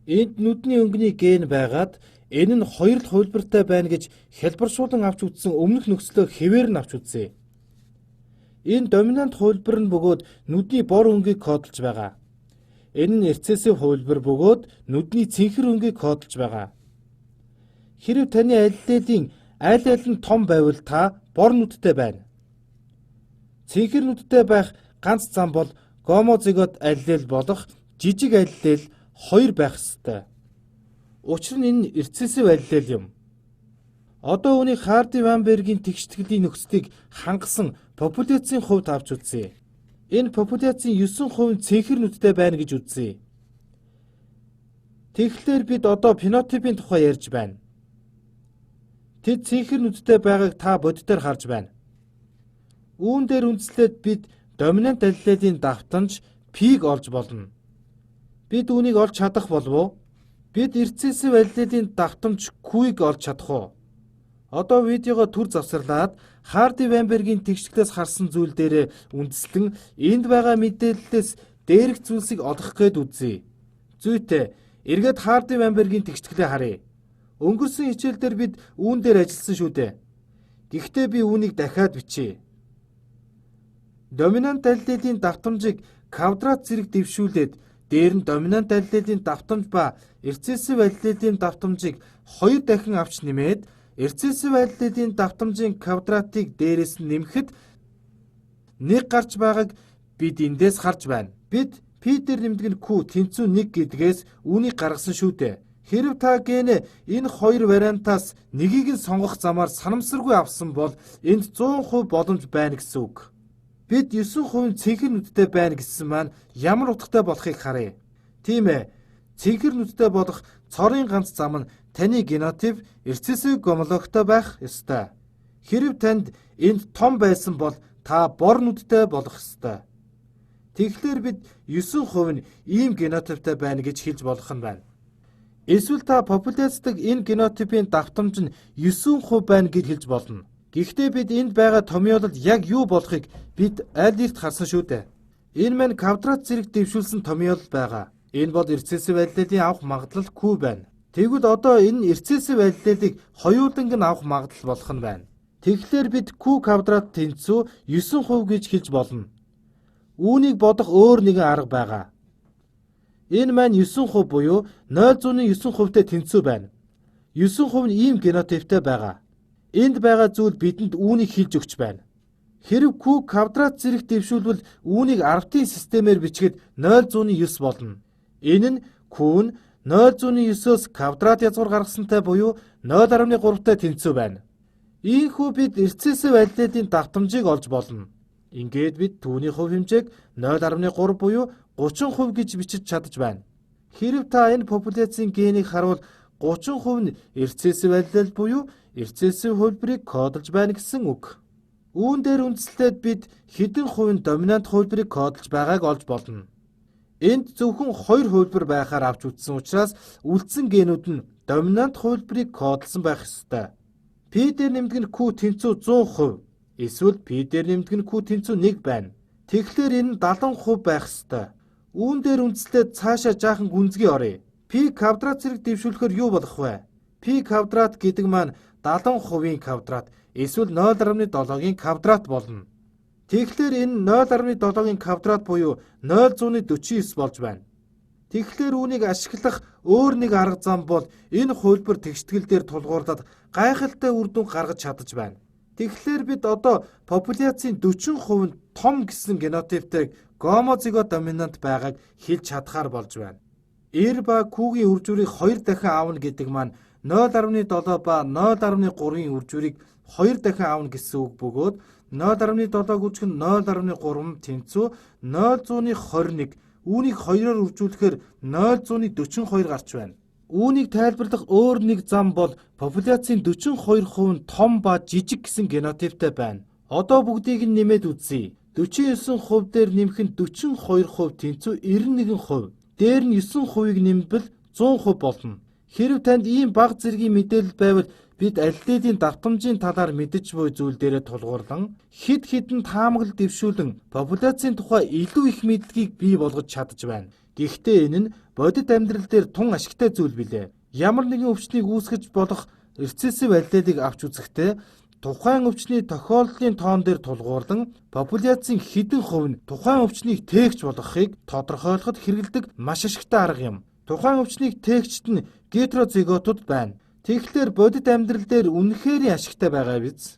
Энд нүдний өнгөний ген байгаад энэ нь хоёр л хувилбартай байна гэж хэлбэршуулан авч үзсэн өмнөх нөхцлөө хэвээр нь авч үзье. Энэ доминант хувилбар нь бөгөөд нүдний бор өнгийг кодолж байгаа. Энэ нь рецессив хувилбар бөгөөд нүдний цэнхэр өнгийг кодолж байгаа. Хэрэв таны аллелийн аль аль нь том байвал та бор нүдтэй байна. Цэнхэр нүдтэй байх ганц зам бол гомозигот аллел болох жижиг аллел 2 байх ёстой. Учир нь энэ рецессив аллел юм. Одоо үүний Харди-Ванбергийн тэгштгэлийн нөхцөлийг хангасан популяцийн хувьд авч үзье. Энэ популяцийн 9% нь цэнхэр нүдтэй байна гэж үзье. Тэгэхээр бид одоо фенотипийн тухай ярьж байна. Тэд цэнхэр нүдтэй байгааг та бодитоор харж байна. Үүн дээр үндэслээд бид доминант аллелийн давтамж P-г олж болно. Бид үүнийг олж чадах болов уу? Бид рецессив аллелийн давтамж Q-г олж чадах уу? Одоо видеого түр завсарлаад Харди-Ванбергийн тэгшгэлээс харсан зүйл дээр үндэслэн энд байгаа мэдээллээс дээрх зүйлсийг олох гээд үзье. Зүйтэй, эргээд Харди-Ванбергийн тэгшгэлээ харъя. Өнгөрсөн хичээлдэр бид үүн дээр ажилласан шүү дээ. Гэхдээ би үүнийг дахиад бичье. Доминант аллелийн давтамжийг квадрат зэрэг дэвшүүлээд дээр нь доминант аллелийн давтамж ба рецессив аллелийн давтамжийг 2 дахин авч нэмээд рецессив аллелийн давтамжийн квадратыг дээрээс нь нэмэхэд 1 гарч байгааг бид эндээс харж байна. Бид P дээр нэмдэг нь Q тэнцүү 1 гэдгээс үүнийг гаргасан шүү дээ. Хэрэв та гэнэ энэ 2 вариантаас нэгийг нь сонгох замаар санамсаргүй авсан бол энд 100% боломж байна гэсэн үг. Бид 9% цэнхэр нүдтэй байна гэсэн маань ямар утгатай болохыг харъя. Тийм ээ. Цэнхэр нүдтэй болох цорын ганц зам нь таны генотип рецессив гомологтой байх ёстой. Хэрэв танд энд том байсан бол та бор нүдтэй болох ёстой. Тэгэхээр бид 9% нь ийм генотиптай байна гэж хэлж болох нь байна. Эсвэл та популяцдаг энэ генотипийн давтамж нь 9% байна гэж хэлж болно. Гэхдээ бид энд байгаа томьёолол яг юу болохыг бид аль нэгт харсан шүү дээ. Энэ маань квадрат зэрэг дэвшүүлсэн томьёолол байгаа. Энэ бол рецессив аллелийн авах магадлал Q байна. Тэгвэл одоо энэ рецессив аллелийг хоёуланг нь авах магадлал болох нь байна. Тэгэхээр бид Q квадрат тэнцүү 9% гэж хэлж болно. Үүнийг бодох өөр нэгэн арга байгаа. Энэ маань 9% буюу 0.9%-тэй тэнцүү байна. 9% нь ийм генотиптэй байгаа. Энд байгаа зүйл бидэнд үүнийг хэлж өгч байна. Хэрэв Q квадрат зэрэг дэвшүүлвэл үүнийг 10-ийн системээр бичгээд 0.9 болно. Энэ нь Q нь 0.9-өөс квадрат язгуур гаргасантай буюу 0.3-тай тэнцүү байна. Ийхүү бид рецессив аллелийн давтамжийг олж болно. Ингээд бид түүний хувь хэмжээг 0.3 буюу 30% гэж бичиж чадж байна. Хэрэв та энэ популяцийн генийг харуул 30% нь рецессив аллел буюу рецессив хувилбарыг кодолж байна гэсэн үг. Үүн дээр үндэслээд бид хэдэн хувийн доминант хувилбарыг кодолж байгааг олж болно. Энд зөвхөн 2 хувилбар байхаар авч үзсэн учраас үлдсэн генүүд нь доминант хувилбарыг кодолсон байх ёстой. P дээр нэмдэг нь Q тэнцүү 100%, эсвэл P дээр нэмдэг нь Q тэнцүү 1 байна. Тэгэхээр энэ нь 70% байх ёстой. Үүн дээр үндэслээд цаашаа жаахан гүнзгий оръё. P квадрат зэрэг дэвшүүлэхээр юу болох вэ? P квадрат гэдэг маань 70%-ийн квадрат эсвэл 0.7-гийн квадрат болно. Тэгэхээр энэ 0.7-гийн квадрат буюу 0.49 болж байна. Тэгэхээр үүнийг ашиглах өөр нэг арга зам бол энэ хувилбар тэгштгэл дээр тулгуурлаад гайхалтай үр дүн гаргаж чадаж байна. Тэгэхээр бид одоо популяцийн 40% нь том гэсэн генотиптэй гомозигот доминант байгааг хэлж чадхаар болж байна. R ба Q-гийн үржүүрийг 2 дахин аавна гэдэг маань 0.7 ба 0.3-ийн үржүүрийг 2 дахин аавна гэсэн үг бөгөөд 0.7 гүжих нь 0.3 тэнцүү 0.21. Үүнийг 2-оор үржүүлэхээр 0.42 гарч байна. Үүнийг тайлбарлах өөр нэг зам бол популяцийн 42% нь том ба жижиг гэсэн генотиптэй байна. Одоо бүгдийг нь нэмээд үзье. 49% дээр нэмэх нь 42% тэнцүү 91%. Дээр нь 9%-ийг нэмбэл 100% болно. Хэрэв танд ийм бага зэргийн мэдээлэл байвал бид аллелийн давтамжийн талаар мэдэж буй зүйл дээрээ тулгуурлан хэд хэдэн таамаглал дэвшүүлэн популяцийн тухай илүү их мэдлэгийг бий болгож чадж байна. Гэхдээ энэ нь бодит амьдрал дээр тун ашигтай зүйл билээ. Ямар нэгэн өвчнийг үүсгэж болох рецессив аллелыг авч үзэхдээ тухайн өвчний тохиолдлын тоон дээр тулгуурлан популяцийн хэдэн хувь нь тухайн өвчнийг тээгч болгохыг тодорхойлоход хэрэгэлдэг маш ашигтай арга юм. Тухайн өвчнийг тээгчд нь гетерозиготууд байна. Тэгэхээр бодит амьдрал дээр үнэхээр ашигтай байгаа биз?